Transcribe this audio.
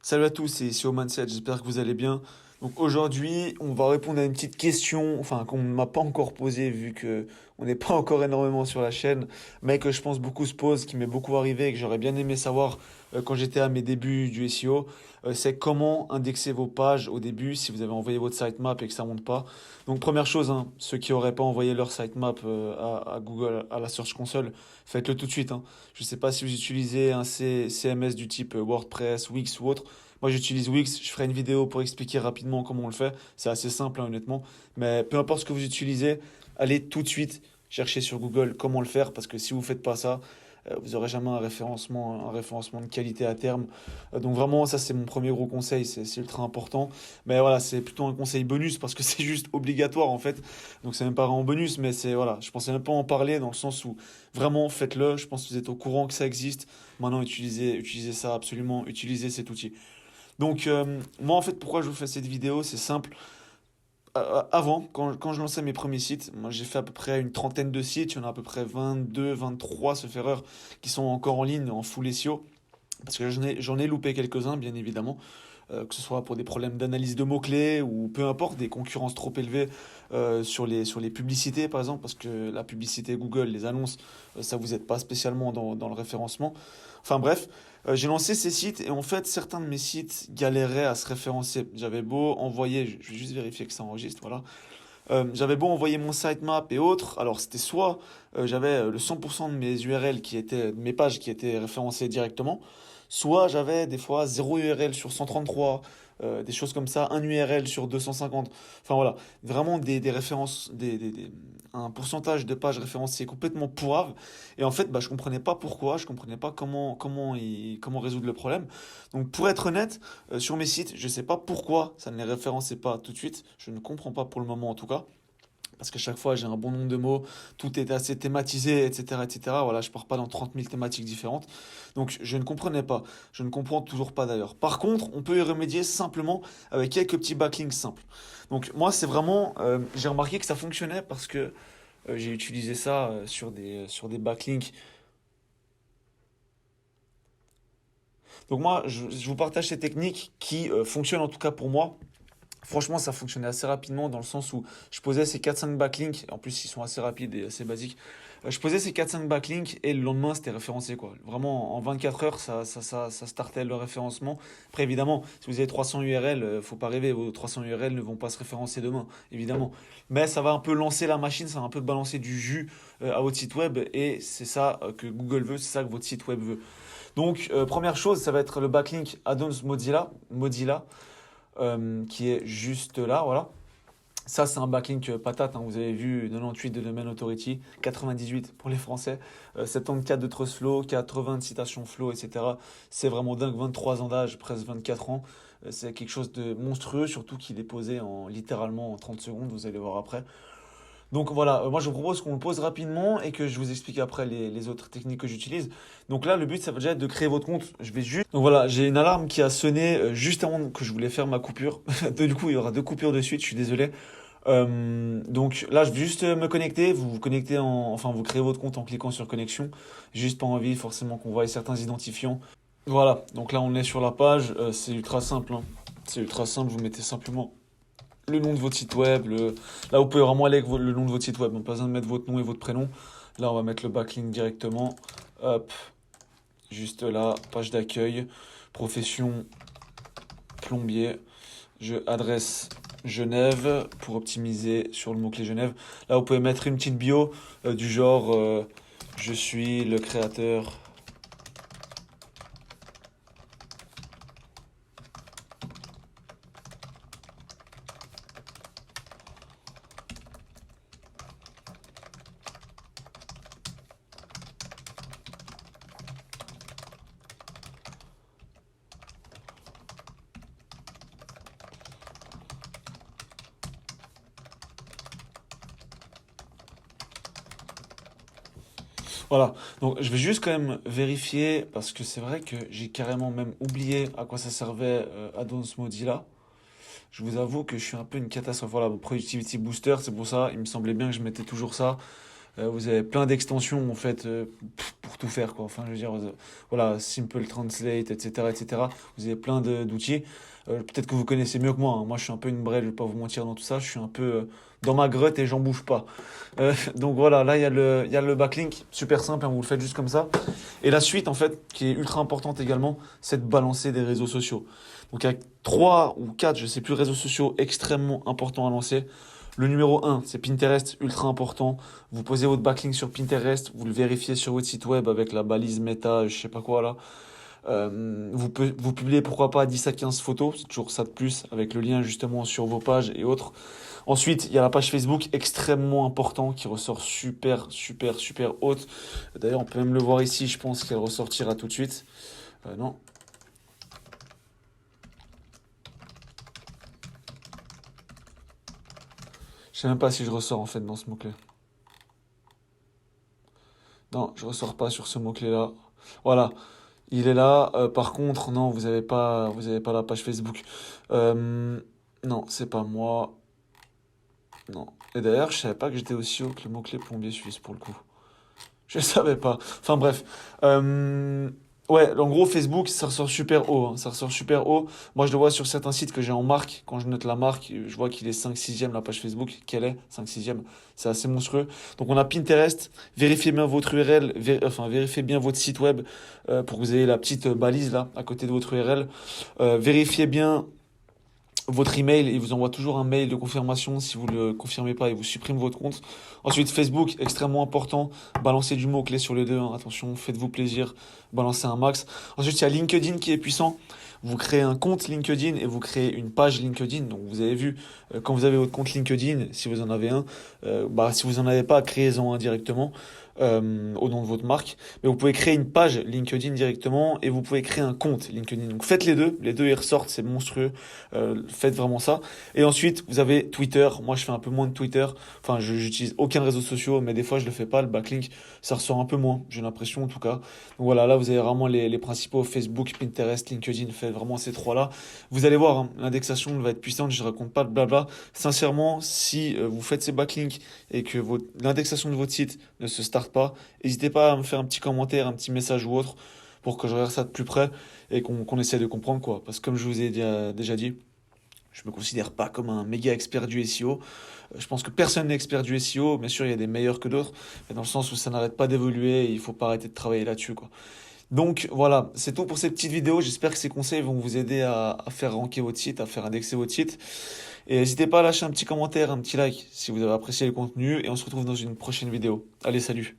Salut à tous, c'est ici Oman7, j'espère que vous allez bien. Donc aujourd'hui, on va répondre à une petite question, enfin qu'on ne m'a pas encore posée vu que on n'est pas encore énormément sur la chaîne, mais que je pense beaucoup se pose, qui m'est beaucoup arrivé et que j'aurais bien aimé savoir quand j'étais à mes débuts du SEO, c'est comment indexer vos pages au début si vous avez envoyé votre sitemap et que ça monte pas. Donc première chose, hein, ceux qui n'auraient pas envoyé leur sitemap à Google, à la Search Console, faites-le tout de suite, hein. Je ne sais pas si vous utilisez un CMS du type WordPress, Wix ou autre. Moi, j'utilise Wix. Je ferai une vidéo pour expliquer rapidement comment on le fait. C'est assez simple, hein, honnêtement. Mais peu importe ce que vous utilisez, allez tout de suite chercher sur Google comment le faire parce que si vous ne faites pas ça, vous n'aurez jamais un référencement de qualité à terme. Donc vraiment, ça c'est mon premier gros conseil, c'est ultra important. Mais voilà, c'est plutôt un conseil bonus parce que c'est juste obligatoire en fait. Donc c'est même pas vraiment bonus, mais c'est voilà, je pensais même pas en parler dans le sens où vraiment faites-le. Je pense que vous êtes au courant que ça existe. Maintenant, utilisez ça absolument, utilisez cet outil. Donc, moi, en fait, pourquoi je vous fais cette vidéo, c'est simple. Avant, quand je lançais mes premiers sites, moi j'ai fait à peu près une trentaine de sites, il y en a à peu près 22, 23, sauf erreur, qui sont encore en ligne, en full SEO, parce que j'en ai loupé quelques-uns, bien évidemment, que ce soit pour des problèmes d'analyse de mots-clés ou peu importe, des concurrences trop élevées sur les publicités, par exemple, parce que la publicité Google, les annonces, ça vous aide pas spécialement dans le référencement. Enfin bref, j'ai lancé ces sites et en fait, certains de mes sites galéraient à se référencer. J'avais beau envoyer, je vais juste vérifier que ça enregistre, voilà. J'avais beau envoyer mon sitemap et autres, alors c'était soit j'avais le 100% de mes URL de mes pages qui étaient référencées directement, soit j'avais des fois 0 URL sur 133, des choses comme ça, un URL sur 250. Enfin voilà, vraiment des références, un pourcentage de pages référencées complètement pourrave. Et en fait, bah, je comprenais pas pourquoi, je comprenais pas comment résoudre le problème. Donc pour être honnête, sur mes sites, je ne sais pas pourquoi ça ne les référençait pas tout de suite. Je ne comprends pas pour le moment en tout cas. Parce qu'à chaque fois, j'ai un bon nombre de mots, tout est assez thématisé, etc., etc. Voilà, je pars pas dans 30 000 thématiques différentes. Donc, je ne comprenais pas. Je ne comprends toujours pas d'ailleurs. Par contre, on peut y remédier simplement avec quelques petits backlinks simples. Donc, moi, c'est vraiment, j'ai remarqué que ça fonctionnait parce que j'ai utilisé ça sur des backlinks. Donc, moi, je vous partage ces techniques qui fonctionnent en tout cas pour moi. Franchement, ça fonctionnait assez rapidement dans le sens où je posais ces 4-5 backlinks, en plus ils sont assez rapides et assez basiques. Je posais ces 4-5 backlinks et le lendemain c'était référencé quoi. Vraiment en 24 heures ça startait le référencement. Après évidemment, si vous avez 300 URL, faut pas rêver, vos 300 URL ne vont pas se référencer demain, évidemment. Mais ça va un peu lancer la machine, ça va un peu balancer du jus à votre site web et c'est ça que Google veut, c'est ça que votre site web veut. Donc première chose, ça va être le backlink Addons Mozilla qui est juste là, voilà. Ça, c'est un backlink patate, hein. Vous avez vu 98 de Domain Authority, 98 pour les Français, 74 de Trust Flow, 80 de Citation Flow, etc. C'est vraiment dingue, 23 ans d'âge, presque 24 ans. C'est quelque chose de monstrueux, surtout qu'il est posé en littéralement en 30 secondes, vous allez voir après. Donc voilà, moi je vous propose qu'on le pose rapidement et que je vous explique après les autres techniques que j'utilise. Donc là, le but, ça va déjà être de créer votre compte. Je vais juste... Donc voilà, j'ai une alarme qui a sonné juste avant que je voulais faire ma coupure. Du coup, il y aura deux coupures de suite, je suis désolé. Donc là, je vais juste me connecter. Vous vous connectez Enfin, vous créez votre compte en cliquant sur connexion. Juste pas envie forcément qu'on voie certains identifiants. Voilà, donc là on est sur la page. C'est ultra simple, hein. C'est ultra simple, vous mettez simplement le nom de votre site web. Là, vous pouvez vraiment aller avec le nom de votre site web. Donc, pas besoin de mettre votre nom et votre prénom. Là, on va mettre le backlink directement. Hop, juste là, page d'accueil, profession plombier. Adresse Genève pour optimiser sur le mot-clé Genève. Là, vous pouvez mettre une petite bio du genre je suis le créateur. Voilà, donc je vais juste quand même vérifier parce que c'est vrai que j'ai carrément même oublié à quoi ça servait Addons Mozilla. Je vous avoue que je suis un peu une catastrophe. Voilà, mon Productivity Booster, c'est pour ça, il me semblait bien que je mettais toujours ça. Vous avez plein d'extensions en fait pour tout faire quoi. Enfin, je veux dire, voilà, Simple Translate, etc., etc. Vous avez plein d'outils. Peut-être que vous connaissez mieux que moi, hein. Moi, je suis un peu une brêle, je vais pas vous mentir dans tout ça. Je suis un peu dans ma grotte et j'en bouge pas. Donc voilà, là il y a le backlink, super simple, hein, vous le faites juste comme ça. Et la suite, en fait, qui est ultra importante également, c'est de balancer des réseaux sociaux. Donc, il y a trois ou quatre, je sais plus, réseaux sociaux extrêmement importants à lancer. Le numéro un, c'est Pinterest, ultra important. Vous posez votre backlink sur Pinterest, vous le vérifiez sur votre site web avec la balise Meta, je sais pas quoi là. Vous publiez pourquoi pas 10 à 15 photos, c'est toujours ça de plus, avec le lien justement sur vos pages et autres. Ensuite, il y a la page Facebook, extrêmement important, qui ressort super, super, super haute. D'ailleurs, on peut même le voir ici, je pense qu'elle ressortira tout de suite. Non, je sais même pas si je ressors en fait dans ce mot-clé. Non, je ressors pas sur ce mot-clé là. Voilà, il est là. Par contre, non, vous avez pas la page Facebook. Euh, non, c'est pas moi. Non. Et d'ailleurs, je savais pas que j'étais aussi haut que le mot-clé plombier suisse pour le coup. Je savais pas. Enfin bref. Euh, ouais, en gros, Facebook, ça ressort super haut, hein. Ça ressort super haut. Moi, je le vois sur certains sites que j'ai en marque. Quand je note la marque, je vois qu'il est 5/6e la page Facebook. Quelle est 5/6e? C'est assez monstrueux. Donc, on a Pinterest. Vérifiez bien votre URL. Enfin, vérifiez bien votre site web pour que vous ayez la petite balise là, à côté de votre URL. Vérifiez bien votre email, il vous envoie toujours un mail de confirmation. Si vous ne le confirmez pas, il vous supprime votre compte. Ensuite, Facebook, extrêmement important. Balancez du mot-clé sur les deux, hein. Attention, faites-vous plaisir. Balancez un max. Ensuite, il y a LinkedIn qui est puissant. Vous créez un compte LinkedIn et vous créez une page LinkedIn. Donc, vous avez vu, quand vous avez votre compte LinkedIn, si vous en avez un, si vous en avez pas, créez-en un directement au nom de votre marque. Mais vous pouvez créer une page LinkedIn directement et vous pouvez créer un compte LinkedIn. Donc, faites les deux ils ressortent, c'est monstrueux. Faites vraiment ça. Et ensuite, vous avez Twitter. Moi, je fais un peu moins de Twitter. Enfin, je j'utilise aucun réseau social, mais des fois, je le fais pas. Le backlink, ça ressort un peu moins. J'ai l'impression, en tout cas. Donc voilà, là, vous avez vraiment les principaux Facebook, Pinterest, LinkedIn. Faites vraiment ces trois-là. Vous allez voir, hein, l'indexation va être puissante. Je raconte pas de blabla. Sincèrement, si vous faites ces backlinks et que l'indexation de votre site ne se starte pas, n'hésitez pas à me faire un petit commentaire, un petit message ou autre pour que je regarde ça de plus près et qu'on essaie de comprendre quoi. Parce que comme je vous ai déjà dit, je me considère pas comme un méga expert du SEO. Je pense que personne n'est expert du SEO. Bien sûr, il y a des meilleurs que d'autres, mais dans le sens où ça n'arrête pas d'évoluer et il faut pas arrêter de travailler là-dessus, quoi. Donc voilà, c'est tout pour cette petite vidéo. J'espère que ces conseils vont vous aider à faire ranker votre site, à faire indexer votre site. Et n'hésitez pas à lâcher un petit commentaire, un petit like si vous avez apprécié le contenu. Et on se retrouve dans une prochaine vidéo. Allez, salut!